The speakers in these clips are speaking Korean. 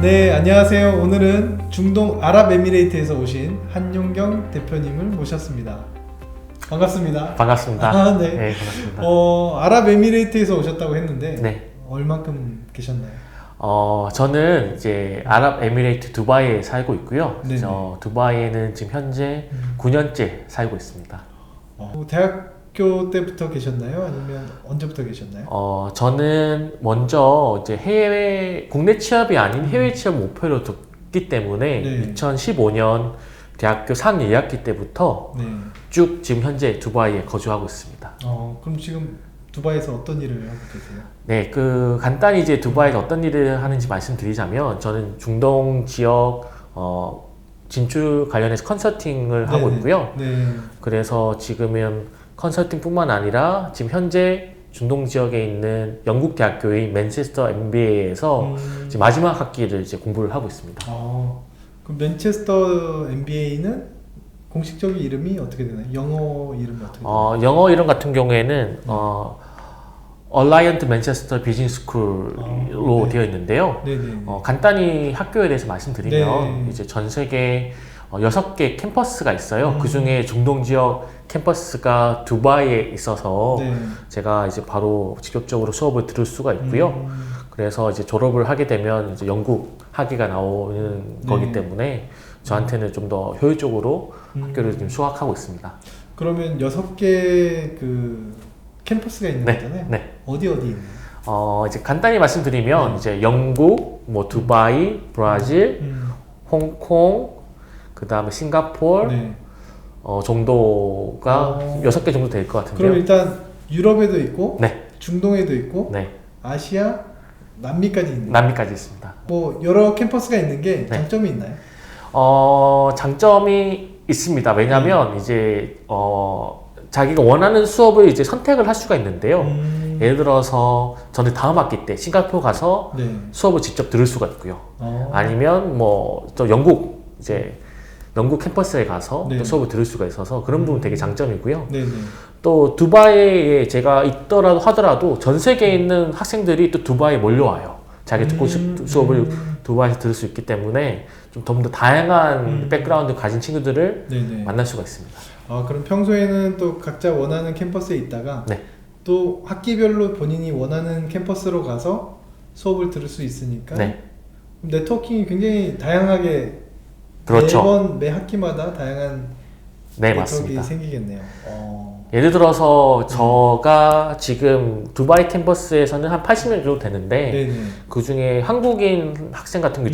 네, 안녕하세요. 오늘은 중동 아랍에미레이트에서 오신 한용경 대표님을 모셨습니다. 반갑습니다. 반갑습니다. 아, 네. 네, 반갑습니다. 아랍에미레이트에서 오셨다고 했는데 네. 얼만큼 계셨나요? 저는 이제 아랍에미레이트 두바이에 살고 있고요. 네네. 두바이에는 지금 현재 9년째 살고 있습니다. 대학교 때부터 계셨나요? 아니면 언제부터 계셨나요? 저는 먼저 이제 국내 취업이 아닌 해외 취업 목표로 뒀기 때문에 네. 2015년 대학교 4학년 2학기 때부터 네. 쭉 지금 현재 두바이에 거주하고 있습니다. 그럼 지금 두바이에서 어떤 일을 하고 계세요? 네, 간단히 이제 두바이에서 어떤 일을 하는지 말씀드리자면, 저는 중동 지역, 진출 관련해서 컨설팅을 하고 네네. 있고요. 네. 그래서 지금은 컨설팅뿐만 아니라 지금 현재 중동 지역에 있는 영국 대학교인 맨체스터 MBA에서 지금 마지막 학기를 이제 공부를 하고 있습니다. 그럼 맨체스터 MBA는 공식적인 이름이 어떻게 되나요? 영어 이름이 어떻게 되나요? 영어 이름 같은 경우에는, 얼라이언트 맨체스터 비즈니스 스쿨로 네. 되어 있는데요. 네네. 간단히 학교에 대해서 말씀드리면 네. 이제 전 세계 6개 캠퍼스가 있어요. 그 중에 중동 지역 캠퍼스가 두바이에 있어서 네. 제가 이제 바로 직접적으로 수업을 들을 수가 있고요. 그래서 이제 졸업을 하게 되면 이제 영국 학위가 나오는 거기 때문에 저한테는 좀 더 효율적으로 학교를 지금 수학하고 있습니다. 그러면 6개 그 캠퍼스가 있는 네, 거잖아요? 네. 어디 있나요? 이제 간단히 말씀드리면 이제 영국, 뭐 두바이, 브라질, 홍콩, 그 다음에 싱가포르 네. 정도가 6개 정도 될 것 같은데요. 그럼 일단 유럽에도 있고 네, 중동에도 있고 네. 아시아, 남미까지 있네요. 남미까지 있습니다. 뭐 여러 캠퍼스가 있는 게 네. 장점이 있나요? 장점이 있습니다. 왜냐하면 이제 자기가 원하는 수업을 이제 선택을 할 수가 있는데요. 예를 들어서 저는 다음 학기 때 싱가포르 가서 네. 수업을 직접 들을 수가 있고요. 아니면 뭐 또 영국 캠퍼스에 가서 네. 또 수업을 들을 수가 있어서 그런 부분 되게 장점이고요. 네네. 또 두바이에 제가 있더라도 하더라도 전 세계에 있는 학생들이 또 두바이에 몰려와요. 자기 듣고 싶은 수업을 두바이에서 들을 수 있기 때문에 좀 더 다양한 백그라운드 가진 친구들을 네네. 만날 수가 있습니다. 그럼 평소에는 또 각자 원하는 캠퍼스에 있다가 네. 또 학기별로 본인이 원하는 캠퍼스로 가서 수업을 들을 수 있으니까 네. 네트워킹이 굉장히 다양하게 그렇죠. 매 학기마다 다양한 네, 네트워크가 맞습니다. 생기겠네요. 예를 들어서 제가 지금 두바이 캠퍼스에서는 한 80명 정도 되는데 네네. 그 중에 한국인 학생 같은 경우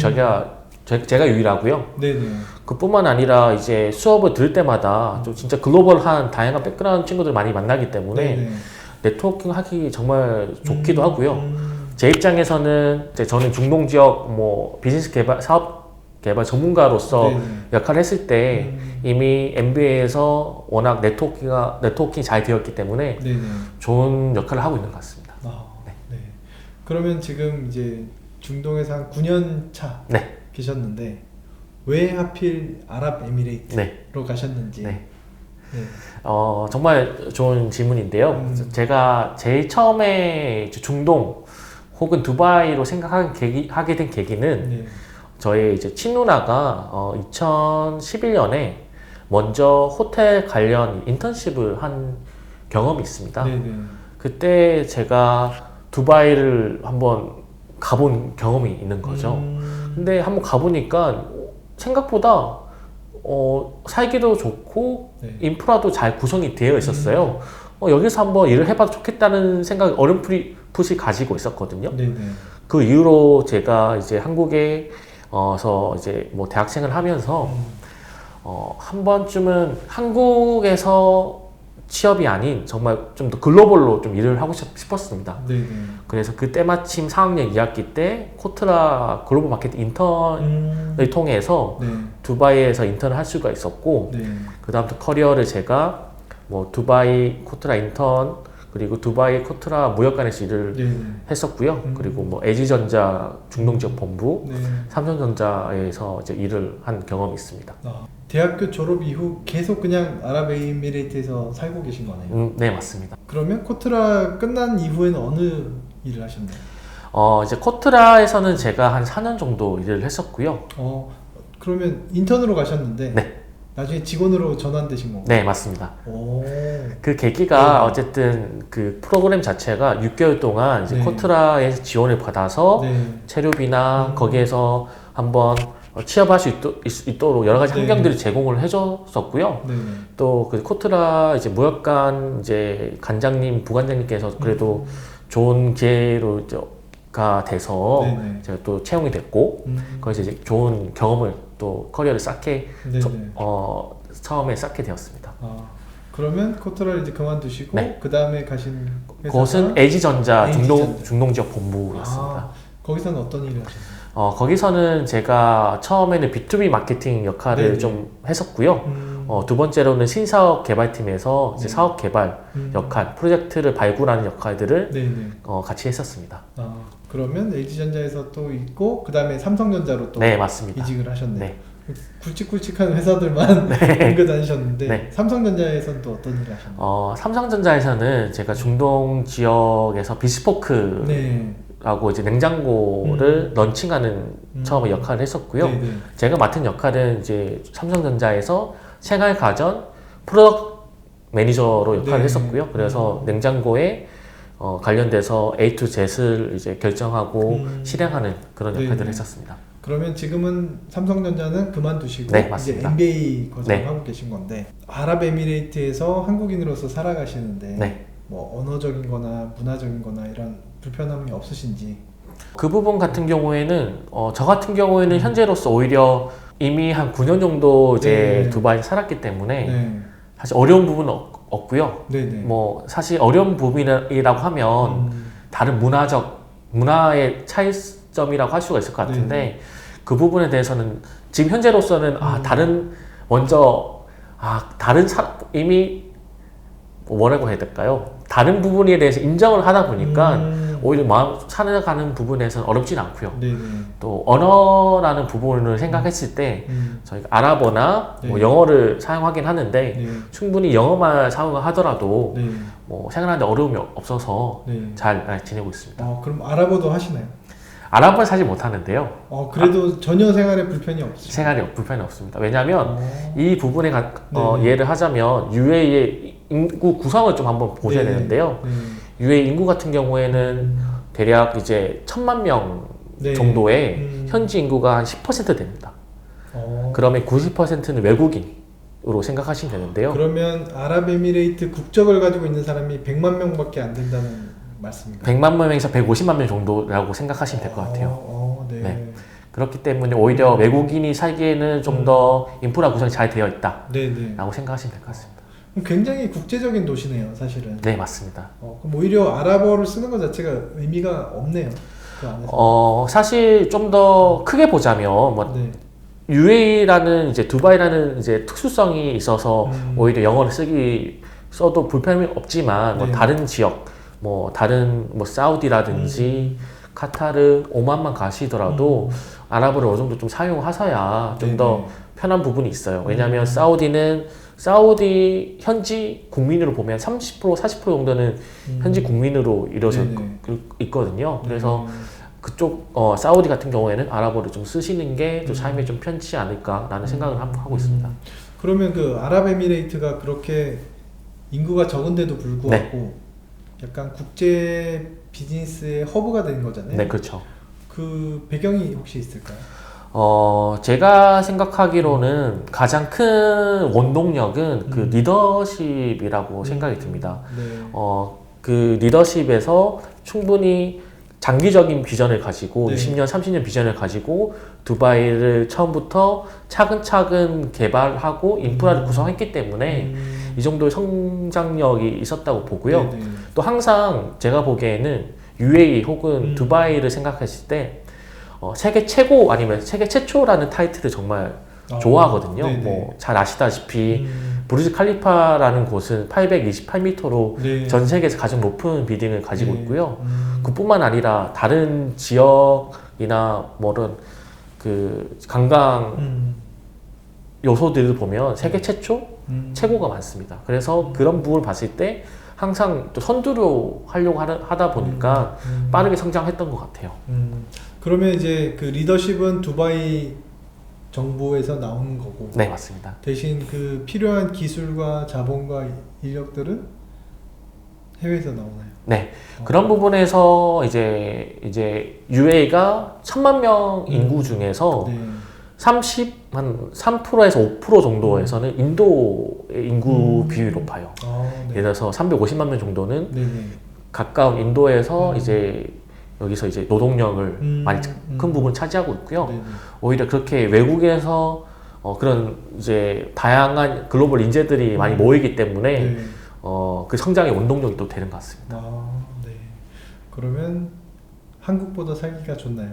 제가 유일하고요. 네네. 그뿐만 아니라 이제 수업을 들을 때마다 좀 진짜 글로벌한 다양한 백그라운드 친구들 많이 만나기 때문에 네네. 네트워킹 하기 정말 좋기도 하고요. 제 입장에서는 이제 저는 중동 지역 뭐 비즈니스 개발, 사업 개발 전문가로서 네네. 역할을 했을 때 이미 MBA에서 워낙 네트워킹이 잘 되었기 때문에 네네. 좋은 역할을 하고 있는 것 같습니다. 네. 그러면 지금 이제 중동에서 한 9년 차 네. 계셨는데 왜 하필 아랍에미레이트로 네. 가셨는지. 네. 네. 정말 좋은 질문인데요. 제가 제일 처음에 이제 중동 혹은 두바이로 생각하게 된 계기는 네. 저희 이제 친누나가 2011년에 먼저 호텔 관련 인턴십을 한 경험이 있습니다. 네네. 그때 제가 두바이를 한번 가본 경험이 있는 거죠. 근데 한번 가보니까 생각보다 살기도 좋고 네. 인프라도 잘 구성이 되어 있었어요. 여기서 한번 일을 해봐도 좋겠다는 생각 어렴풋이 가지고 있었거든요. 네네. 그 이후로 제가 이제 한국에 서 이제 뭐 대학생을 하면서 한 번쯤은 한국에서 취업이 아닌 정말 좀 더 글로벌로 좀 일을 하고 싶었습니다. 네네. 그래서 그때 마침 4학년 2학기 때 코트라 글로벌 마케팅 인턴을 통해서 네. 두바이에서 인턴을 할 수가 있었고, 네. 그 다음부터 커리어를 제가 뭐 두바이 코트라 인턴, 그리고 두바이 코트라 무역관에서 일을 네네. 했었고요. 그리고 뭐 LG전자 중동지역 본부, 네. 삼성전자에서 이제 일을 한 경험이 있습니다. 대학교 졸업 이후 계속 그냥 아랍에미레이트에서 살고 계신 거네요. 네, 맞습니다. 그러면 코트라 끝난 이후에는 어느 일을 하셨나요? 이제 코트라에서는 제가 한 4년 정도 일을 했었고요. 그러면 인턴으로 가셨는데 네. 나중에 직원으로 전환되신 건가요? 네, 맞습니다. 오. 그 계기가 네. 어쨌든 그 프로그램 자체가 6개월 동안 이제 네. 코트라에서 지원을 받아서 네. 체류비나 거기에서 한번 취업할 수 있도록 여러 가지 네. 환경들을 제공을 해줬었고요. 네네. 또 그 코트라 이제 무역관 이제 관장님, 부관장님께서 그래도 좋은 기회로가 돼서 네네. 제가 또 채용이 됐고 거기서 이제 좋은 경험을 또 커리어를 쌓게 네네. 처음에 쌓게 되었습니다. 그러면 코트라를 이제 그만두시고 네. 그 다음에 가신 회사가 그것은 LG전자 LG전자. 중동 지역 본부였습니다. 거기서는 어떤 일을 하셨나요? 거기서는 제가 처음에는 B2B 마케팅 역할을 네네. 좀 했었고요. 두 번째로는 신사업 개발팀에서 이제 네. 사업 개발 역할, 프로젝트를 발굴하는 역할들을 네네. 같이 했었습니다. 그러면 LG전자에서 또 있고 그 다음에 삼성전자로 또 네, 맞습니다. 이직을 하셨네요. 네. 굵직굵직한 회사들만 옮겨 다니셨는데 네. 삼성전자에서는 또 어떤 일을 하셨나요? 삼성전자에서는 제가 중동 지역에서 비스포크라고 네. 이제 냉장고를 런칭하는 처음에 역할을 했었고요. 네네. 제가 맡은 역할은 이제 삼성전자에서 생활가전 프로덕트 매니저로 역할을 네. 했었고요. 그래서 냉장고에 관련돼서 A to Z를 이제 결정하고 실행하는 그런 네. 역할들을 했었습니다. 그러면 지금은 삼성전자는 그만두시고 네, 이제 맞습니다. MBA 과정을 네. 하고 계신 건데 아랍에미레이트에서 한국인으로서 살아가시는데 네. 뭐 언어적인 거나 문화적인 거나 이런 불편함이 없으신지. 그 부분 같은 경우에는 저 같은 경우에는 현재로서 오히려 이미 한 9년 정도 이제 네. 두바이에 살았기 때문에 네. 사실 어려운 부분은 없고요. 네네. 뭐 사실 어려운 부분이라고 하면 다른 문화의 차이점이라고 할 수가 있을 것 같은데 네. 그 부분에 대해서는 지금 현재로서는 이미 뭐라고 해야 될까요? 다른 부분에 대해서 인정을 하다 보니까 오히려 살아가는 부분에서는 어렵진 않고요. 네네. 또 언어라는 부분을 생각했을 때 저희가 아랍어나 뭐 네. 영어를 사용하긴 하는데 네. 충분히 영어만 사용을 하더라도 네. 뭐 생활하는데 어려움이 없어서 네. 잘 지내고 있습니다. 그럼 아랍어도 하시나요? 아랍어는 사실 못하는데요. 그래도 전혀 생활에 불편이 없으시죠? 생활이 불편이 없습니다. 왜냐하면 이 부분에 네네. 예를 하자면 UAE의 인구 구성을 좀 한번 보셔야 네. 되는데요. 네. UAE 인구 같은 경우에는 대략 이제 1,000만 명 네. 정도의 현지 인구가 한 10% 됩니다. 그러면 90%는 외국인으로 생각하시면 되는데요. 그러면 아랍에미레이트 국적을 가지고 있는 사람이 100만 명밖에 안 된다는 말씀인가요? 100만 명에서 150만 명 정도라고 생각하시면 될 것 같아요. 네. 네. 그렇기 때문에 오히려 외국인이 살기에는 좀 더 인프라 구성이 잘 되어 있다라고 네네. 생각하시면 될 것 같습니다. 그럼 굉장히 국제적인 도시네요, 사실은. 네, 맞습니다. 그럼 오히려 아랍어를 쓰는 것 자체가 의미가 없네요. 그 안에서. 사실 좀 더 크게 보자면 뭐 네. UAE라는 이제 두바이라는 이제 특수성이 있어서 오히려 영어를 써도 불편함이 없지만 뭐 네. 다른 지역 다른 사우디라든지 카타르, 오만만 가시더라도 아랍어를 어느 정도 좀 사용하셔야 좀 더 편한 부분이 있어요. 왜냐하면 사우디 현지 국민으로 보면 30% 40% 정도는 현지 국민으로 이루어져 있거든요. 그래서 그쪽 사우디 같은 경우에는 아랍어를 좀 쓰시는 게 또 삶에 좀 편치 않을까라는 생각을 하고 있습니다. 그러면 그 아랍에미레이트가 그렇게 인구가 적은데도 불구하고 약간 국제 비즈니스의 허브가 된 거잖아요. 네, 그렇죠. 그 배경이 혹시 있을까요? 제가 생각하기로는 가장 큰 원동력은 그 리더십이라고 생각이 듭니다. 네. 그 리더십에서 충분히 장기적인 비전을 가지고 네. 20년, 30년 비전을 가지고 두바이를 처음부터 차근차근 개발하고 인프라를 구성했기 때문에 이 정도의 성장력이 있었다고 보고요. 네네. 또 항상 제가 보기에는 UAE 혹은 두바이를 생각했을 때 세계 최고 아니면 세계 최초라는 타이틀을 정말 좋아하거든요. 네네. 뭐 잘 아시다시피 부르즈 칼리파라는 곳은 828m로 네. 전 세계에서 가장 높은 빌딩을 가지고 네. 있고요. 그뿐만 아니라 다른 지역이나 뭐런 그 관광 요소들을 보면 세계 최초 최고가 많습니다. 그래서 그런 부분을 봤을 때 항상 또 선두로 하려고 하다 보니까 빠르게 성장했던 것 같아요. 그러면 이제 그 리더십은 두바이 정부에서 나오는 거고, 네, 맞습니다. 대신 그 필요한 기술과 자본과 인력들은 해외에서 나오나요? 네, 그런 부분에서 이제 UAE가 1000만 명 인구 중에서 네. 한 3%에서 5% 정도에서는 인도의 인구 비율이 높아요. 네. 예를 들어서 350만 명 정도는 네네. 가까운 인도에서 이제 여기서 이제 노동력을 많이 큰 부분 차지하고 있고요. 네네. 오히려 그렇게 외국에서 그런 이제 다양한 글로벌 인재들이 많이 모이기 때문에 네. 그 성장의 원동력이 또 되는 것 같습니다. 네. 그러면 한국보다 살기가 좋나요?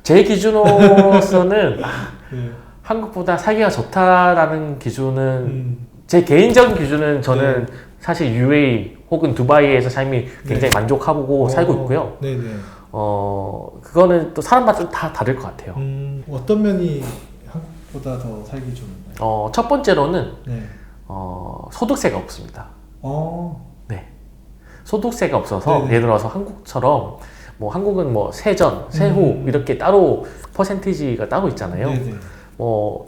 제 기준으로서는 네. 한국보다 살기가 좋다라는 기준은 제 개인적인 기준은 저는 네. 사실 UAE 혹은 두바이에서 삶이 굉장히 만족하고 살고 있고요. 네네. 그거는 또 사람마다 좀 다 다를 것 같아요. 어떤 면이 한국보다 더 살기 좋은가요? 첫 번째로는 네. 소득세가 없습니다. 네. 소득세가 없어서 네네. 예를 들어서 한국처럼 뭐 한국은 뭐 세전, 세후 이렇게 따로 퍼센티지가 따로 있잖아요. 네네.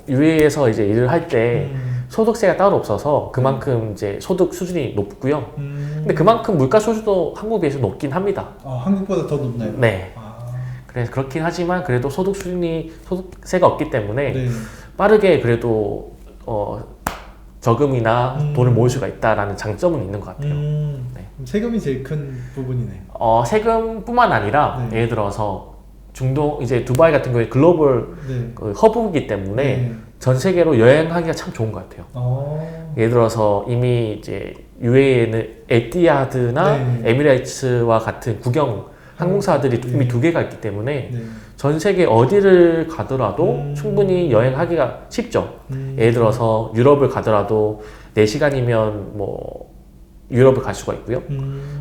UAE에서 이제 일을 할 때 소득세가 따로 없어서 그만큼 이제 소득 수준이 높고요. 근데 그만큼 물가 수준도 한국에 비해서 높긴 합니다. 한국보다 더 높나요? 네. 그래서 그렇긴 하지만 그래도 소득세가 없기 때문에 네. 빠르게 그래도 저금이나 돈을 모을 수가 있다라는 장점은 있는 것 같아요. 네. 그럼 세금이 제일 큰 부분이네요. 세금뿐만 아니라 네. 예를 들어서 이제 두바이 같은 경우에 글로벌 네. 그 허브이기 때문에 네. 전 세계로 여행하기가 참 좋은 것 같아요. 예를 들어서 이미 이제 UAE는 에티하드나 네. 에미레이츠와 같은 국영 항공사들이 네. 이미 2개가 있기 때문에 네. 전 세계 어디를 가더라도 충분히 여행하기가 쉽죠. 예를 들어서 유럽을 가더라도 4시간이면 뭐 유럽을 갈 수가 있고요.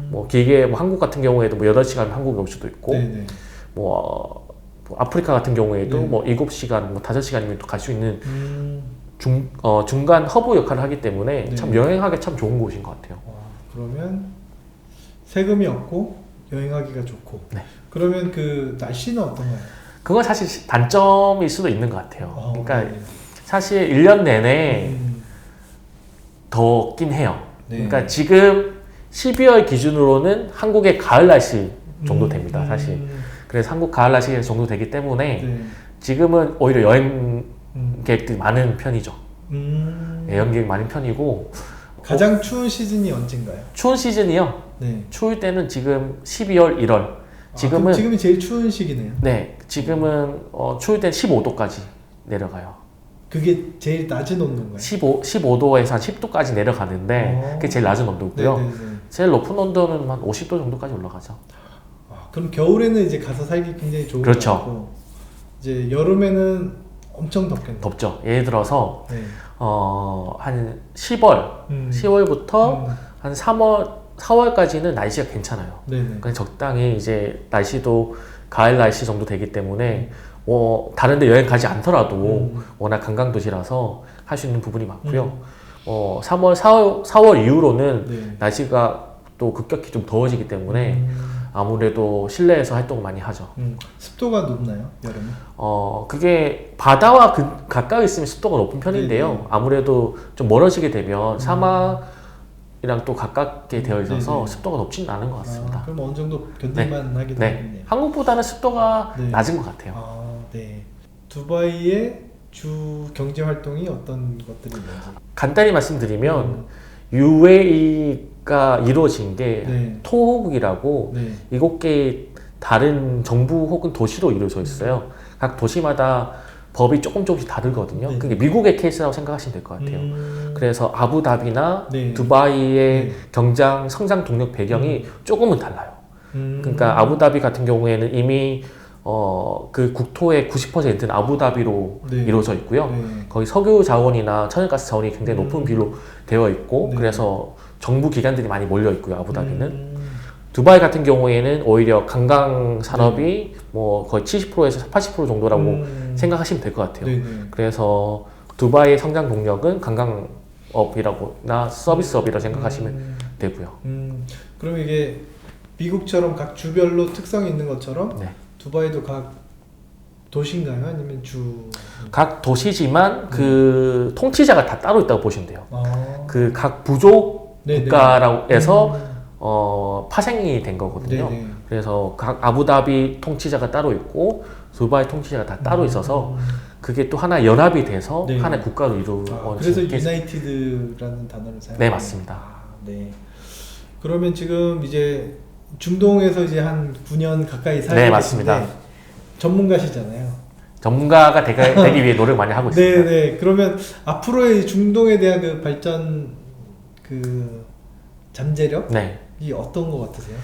뭐 길게 뭐 한국 같은 경우에도 뭐 8시간 한국에 올 수도 있고 네네. 뭐 아프리카 같은 경우에도 네. 뭐 7시간, 뭐 5시간이면 또 갈 수 있는 중간 허브 역할을 하기 때문에 네. 참 여행하기 참 좋은 곳인 것 같아요. 그러면 세금이 없고 여행하기가 좋고. 네. 그러면 그 날씨는 어떤가요? 그건 사실 단점일 수도 있는 것 같아요. 그러니까 네. 사실 1년 내내 덥긴 해요. 네. 그러니까 지금 12월 기준으로는 한국의 가을 날씨 정도 됩니다, 사실. 그래서 한국 가을 날씨 정도 되기 때문에 네. 지금은 오히려 여행객들이 많은 편이죠. 여행객이 많은 편이고 가장 추운 시즌이 언젠가요? 추운 시즌이요. 네. 추울 때는 지금 12월, 1월. 지금은 그럼 지금이 제일 추운 시기네요. 네, 지금은 추울 땐 15도까지 내려가요. 그게 제일 낮은 온도인가요? 15도에서 한 10도까지 내려가는데 그게 제일 낮은 온도고요. 네네네. 제일 높은 온도는 한 50도 정도까지 올라가죠. 그럼 겨울에는 이제 가서 살기 굉장히 좋은 그렇죠. 것 같고 이제 여름에는 엄청 덥겠네요. 덥죠. 예를 들어서 네. 한 10월부터 한 4월까지는 날씨가 괜찮아요. 네네. 그냥 적당히 이제 날씨도 가을 날씨 정도 되기 때문에 다른데 여행 가지 않더라도 워낙 관광 도시라서 할 수 있는 부분이 많고요. 4월 이후로는 네. 날씨가 또 급격히 좀 더워지기 때문에 아무래도 실내에서 활동을 많이 하죠. 습도가 높나요? 여름에? 그게 바다와 가까이 있으면 습도가 높은 편인데요. 네네. 아무래도 좀 멀어지게 되면 사막이랑 또 가깝게 되어 있어서 네네. 습도가 높지는 않은 것 같습니다. 그럼 어느 정도 견딜만 하긴 네. 하겠네요. 한국보다는 습도가 네. 낮은 것 같아요. 네. 두바이의 주 경제 활동이 어떤 것들이 있는지. 간단히 말씀드리면 UAE가 이루어진 게 네. 토호국이라고 네. 7개의 다른 정부 혹은 도시로 이루어져 있어요. 각 도시마다 법이 조금씩 다르거든요. 네. 그게 미국의 케이스라고 생각하시면 될 것 같아요. 그래서 아부다비나 네. 두바이의 네. 경장 성장 동력 배경이 조금은 달라요. 그러니까 아부다비 같은 경우에는 이미 그 국토의 90%는 아부다비로 네. 이루어져 있고요. 네. 거기 석유 자원이나 천연가스 자원이 굉장히 높은 비율로 되어 있고 네. 그래서 정부 기관들이 많이 몰려 있고요. 아부다비는. 두바이 같은 경우에는 오히려 관광 산업이 뭐 거의 70%에서 80% 정도라고 생각하시면 될 것 같아요. 네네. 그래서 두바이의 성장 동력은 관광업이라고나 서비스업이라고 생각하시면 되고요. 그럼 이게 미국처럼 각 주별로 특성이 있는 것처럼 네. 두바이도 각 도시인가요? 아니면 각 도시지만 그 통치자가 다 따로 있다고 보시면 돼요. 아. 그 각 부족 네네. 국가라고 해서 파생이 된 거거든요. 네네. 그래서 각 아부다비 통치자가 따로 있고 두바이 통치자가 다 따로 있어서 그게 또 하나 연합이 돼서 네. 하나의 국가로 이루어진 그래서 게 유나이티드라는 단어를 사용해요. 네, 맞습니다. 네. 그러면 지금 이제 중동에서 이제 한 9년 가까이 살고 네, 계신데 맞습니다. 전문가시잖아요. 전문가가 되기 위해 노력 많이 하고 있습니다. 네네. 그러면 앞으로의 중동에 대한 그 발전 그 잠재력이 네. 어떤 것 같으세요?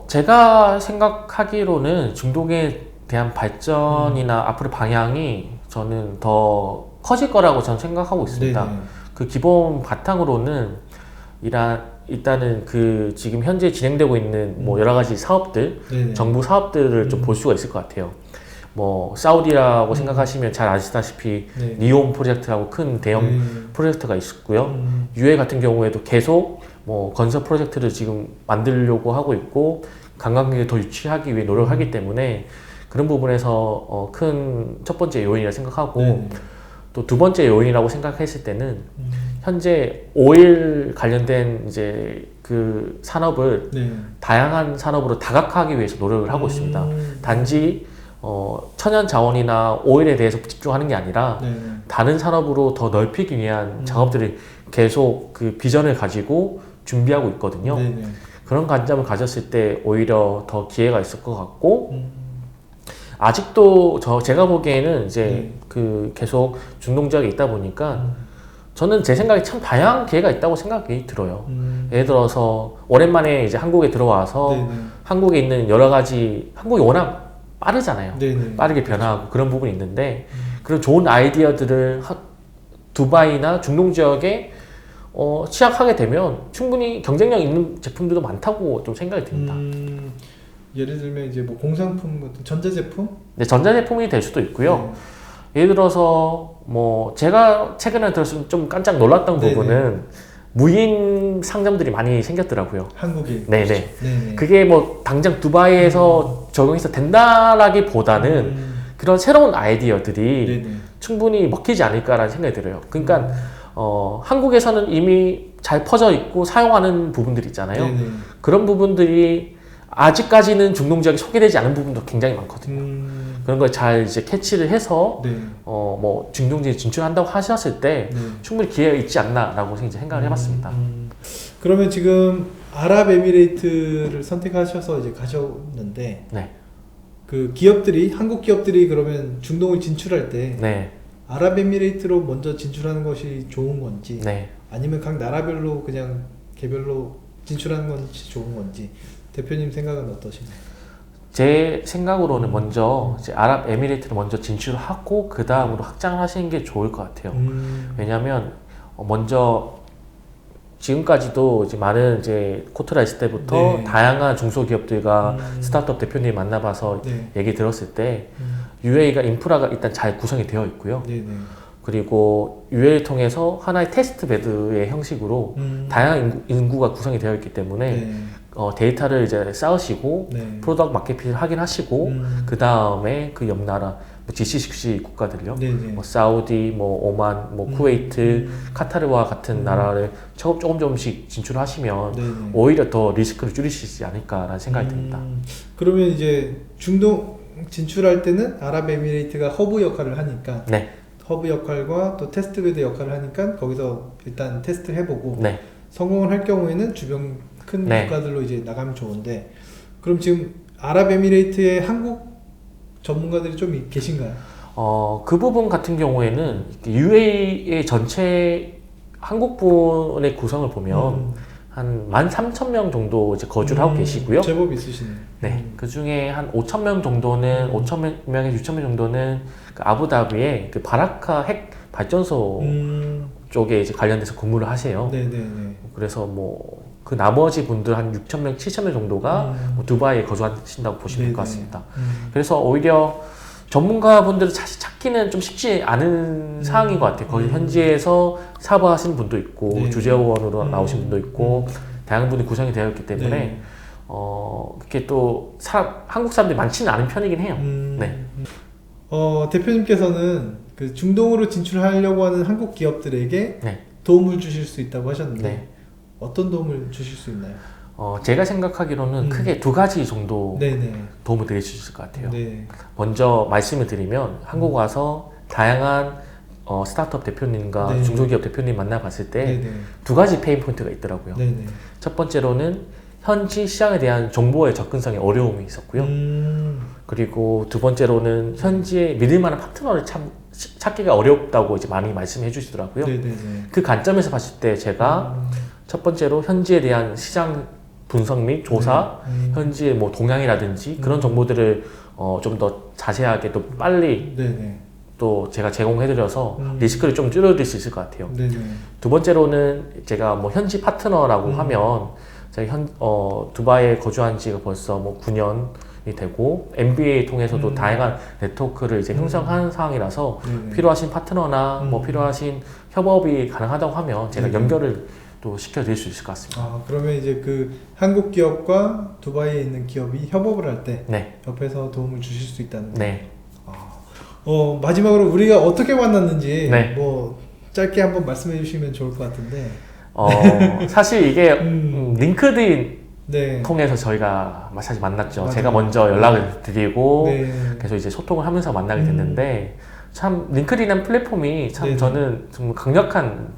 제가 생각하기로는 중동에 대한 발전이나 앞으로 방향이 저는 더 커질 거라고 저는 생각하고 있습니다. 네네. 그 기본 바탕으로는 일단은 그 지금 현재 진행되고 있는 뭐 여러 가지 사업들, 네네. 정부 사업들을 좀 볼 수가 있을 것 같아요. 뭐 사우디라고 생각하시면 잘 아시다시피 네. 니온 프로젝트라고 큰 대형 네. 프로젝트가 있고요. UAE 같은 경우에도 계속 뭐 건설 프로젝트를 지금 만들려고 하고 있고 관광객을 더 유치하기 위해 노력하기 때문에 그런 부분에서 큰 첫 번째 요인이라 생각하고 네. 또 두 번째 요인이라고 생각했을 때는 현재 오일 관련된 이제 그 산업을 네. 다양한 산업으로 다각화하기 위해서 노력을 하고 있습니다. 단지 천연 자원이나 오일에 대해서 집중하는 게 아니라 네. 다른 산업으로 더 넓히기 위한 작업들이 계속 그 비전을 가지고 준비하고 있거든요. 네네. 그런 관점을 가졌을 때 오히려 더 기회가 있을 것 같고 아직도 제가 보기에는 이제 그 계속 중동 지역에 있다 보니까 저는 제 생각에 참 다양한 기회가 있다고 생각이 들어요. 예를 들어서 오랜만에 이제 한국에 들어와서 네네. 한국에 있는 여러 가지 한국이 워낙 빠르잖아요. 네네. 빠르게 변화하고 그런 부분이 있는데 그런 좋은 아이디어들을 두바이나 중동 지역에 시작하게 되면 충분히 경쟁력 있는 제품들도 많다고 좀 생각이 듭니다. 예를 들면 이제 뭐 공산품 같은 전자제품? 네, 전자제품이 될 수도 있고요. 네. 예를 들어서 뭐 제가 최근에 들었을 때 좀 깜짝 놀랐던 네네. 부분은 무인 상점들이 많이 생겼더라고요. 한국에. 네네. 네네. 그게 뭐 당장 두바이에서 적용해서 된다라기보다는 그런 새로운 아이디어들이 네네. 충분히 먹히지 않을까라는 생각이 들어요. 그러니까 한국에서는 이미 잘 퍼져 있고 사용하는 부분들이 있잖아요. 네네. 그런 부분들이 아직까지는 중동 지역에 소개되지 않은 부분도 굉장히 많거든요. 그런 걸 잘 이제 캐치를 해서 네. 뭐 중동 지역에 진출한다고 하셨을 때 네. 충분히 기회가 있지 않나라고 이제 생각을 해봤습니다. 그러면 지금 아랍에미레이트를 선택하셔서 이제 가셨는데 네, 그 기업들이 한국 기업들이 그러면 중동을 진출할 때 네, 아랍에미레이트로 먼저 진출하는 것이 좋은 건지 네. 아니면 각 나라별로 그냥 개별로 진출하는 건지 좋은 건지 대표님 생각은 어떠신가요? 제 생각으로는 먼저 이제 아랍에미레이트를 먼저 진출하고 그 다음으로 확장을 하시는 게 좋을 것 같아요. 왜냐하면 먼저 지금까지도 이제 많은 이제 코트라 있을 때부터 네. 다양한 중소기업들과 스타트업 대표님 만나봐서 네. 얘기 들었을 때 UAE가 인프라가 일단 잘 구성이 되어 있고요. 네네. 그리고 UAE를 통해서 하나의 테스트 베드의 형식으로 다양한 인구가 구성이 되어 있기 때문에 네. 데이터를 이제 쌓으시고 네. 프로덕트 마켓핏을 확인하시고 그 다음에 그 옆 나라 뭐 GCC 국가들요, 네네. 뭐 사우디, 뭐 오만, 뭐 쿠웨이트, 카타르와 같은 나라를 조금씩 진출하시면 네네. 오히려 더 리스크를 줄이시지 않을까라는 생각이 듭니다. 그러면 이제 중동 진출할 때는 아랍에미레이트가 허브 역할을 하니까 네, 허브 역할과 또 테스트베드 역할을 하니까 거기서 일단 테스트 해보고 네. 성공을 할 경우에는 주변 큰 네. 국가들로 이제 나가면 좋은데 그럼 지금 아랍에미레이트에 한국 전문가들이 좀 계신가요? 그 부분 같은 경우에는 UAE의 전체 한국분의 구성을 보면 한 13,000명 정도 이제 거주를 하고 계시고요. 제법 있으시네요. 네, 그 중에 한 5,000명 정도는 5,000명에서 6,000명 정도는 그 아부다비의 그 바라카 핵 발전소 쪽에 이제 관련돼서 근무를 하세요. 네네네. 그래서 뭐 그 나머지 분들 한 6,000명, 7,000명 정도가 뭐 두바이에 거주하신다고 보시면 될 것 같습니다. 그래서 오히려 전문가분들을 사실 찾기는 좀 쉽지 않은 사항인 것 같아요. 거기 현지에서 사업하시는 분도 있고 네. 주재원으로 나오신 분도 있고 다양한 분이 구성이 되어 있기 때문에 네. 그게 또 한국 사람들이 많지는 않은 편이긴 해요. 네. 대표님께서는 그 중동으로 진출하려고 하는 한국 기업들에게 네. 도움을 주실 수 있다고 하셨는데 네. 어떤 도움을 주실 수 있나요? 제가 생각하기로는 크게 두 가지 정도 네네. 도움을 드릴 수 있을 것 같아요. 네. 먼저 말씀을 드리면 한국 와서 다양한 스타트업 대표님과 네. 중소기업 대표님 만나봤을 때 네네. 두 가지 페인 포인트가 있더라고요. 네네. 첫 번째로는 현지 시장에 대한 정보의 접근성에 어려움이 있었고요. 그리고 두 번째로는 현지에 믿을 만한 파트너를 찾기가 어렵다고 이제 많이 말씀해 주시더라고요. 네네네. 그 관점에서 봤을 때 제가 첫 번째로 현지에 대한 시장 분석 및 조사, 현지의 뭐 동향이라든지 그런 정보들을 좀 더 자세하게 또 빨리 네네. 또 제가 제공해드려서 리스크를 좀 줄여드릴 수 있을 것 같아요. 네네. 두 번째로는 제가 뭐 현지 파트너라고 하면 제가 두바이에 거주한 지가 벌써 뭐 9년이 되고 MBA 통해서도 다양한 네트워크를 이제 형성한 상황이라서 네네. 필요하신 파트너나 뭐 필요하신 협업이 가능하다고 하면 제가 연결을 또 시켜드릴 수 있을 것 같습니다. 그러면 이제 그 한국 기업과 두바이에 있는 기업이 협업을 할 때 네, 옆에서 도움을 주실 수 있다는 거예요. 네. 마지막으로 우리가 어떻게 만났는지 네. 뭐 짧게 한번 말씀해 주시면 좋을 것 같은데. 사실 이게 음. 링크드인 네. 통해서 저희가 사실 만났죠. 맞아요. 제가 먼저 연락을 드리고 네. 계속 이제 소통을 하면서 만나게 됐는데 참 링크드인이라는 플랫폼이 참 네네. 저는 좀 강력한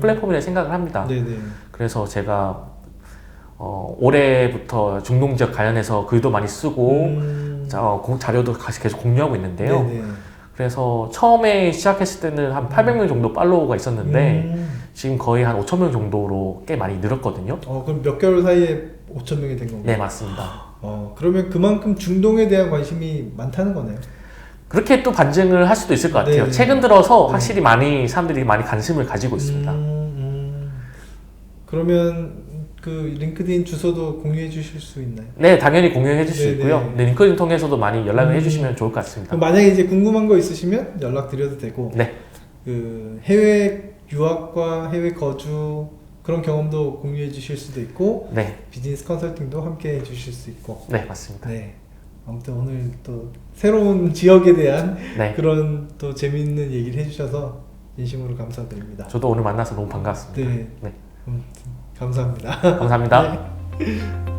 플랫폼이라고 생각을 합니다. 네네. 그래서 제가 올해부터 중동 지역 관련해서 글도 많이 쓰고 자료도 계속 공유하고 있는데요. 네네. 그래서 처음에 시작했을 때는 한 800명 정도 팔로워가 있었는데 지금 거의 한 5,000명 정도로 꽤 많이 늘었거든요. 그럼 몇 개월 사이에 5천 명이 된 건가요? 네, 맞습니다. 그러면 그만큼 중동에 대한 관심이 많다는 거네요. 그렇게 또 반증을 할 수도 있을 것 같아요. 네네. 최근 들어서 네. 확실히 사람들이 많이 관심을 가지고 있습니다. 그러면 그 링크드인 주소도 공유해 주실 수 있나요? 네, 당연히 공유해 주실 수 네네. 있고요. 네, 링크드인 통해서도 많이 연락을 해주시면 좋을 것 같습니다. 그럼 만약에 이제 궁금한 거 있으시면 연락 드려도 되고, 네, 그 해외 유학과 해외 거주 그런 경험도 공유해 주실 수도 있고, 네, 비즈니스 컨설팅도 함께 해 주실 수 있고. 네, 맞습니다. 네. 아무튼 오늘 또 새로운 지역에 대한 네, 그런 또 재미있는 얘기를 해주셔서 진심으로 감사드립니다. 저도 오늘 만나서 너무 반갑습니다. 네. 네, 감사합니다. 감사합니다. 네.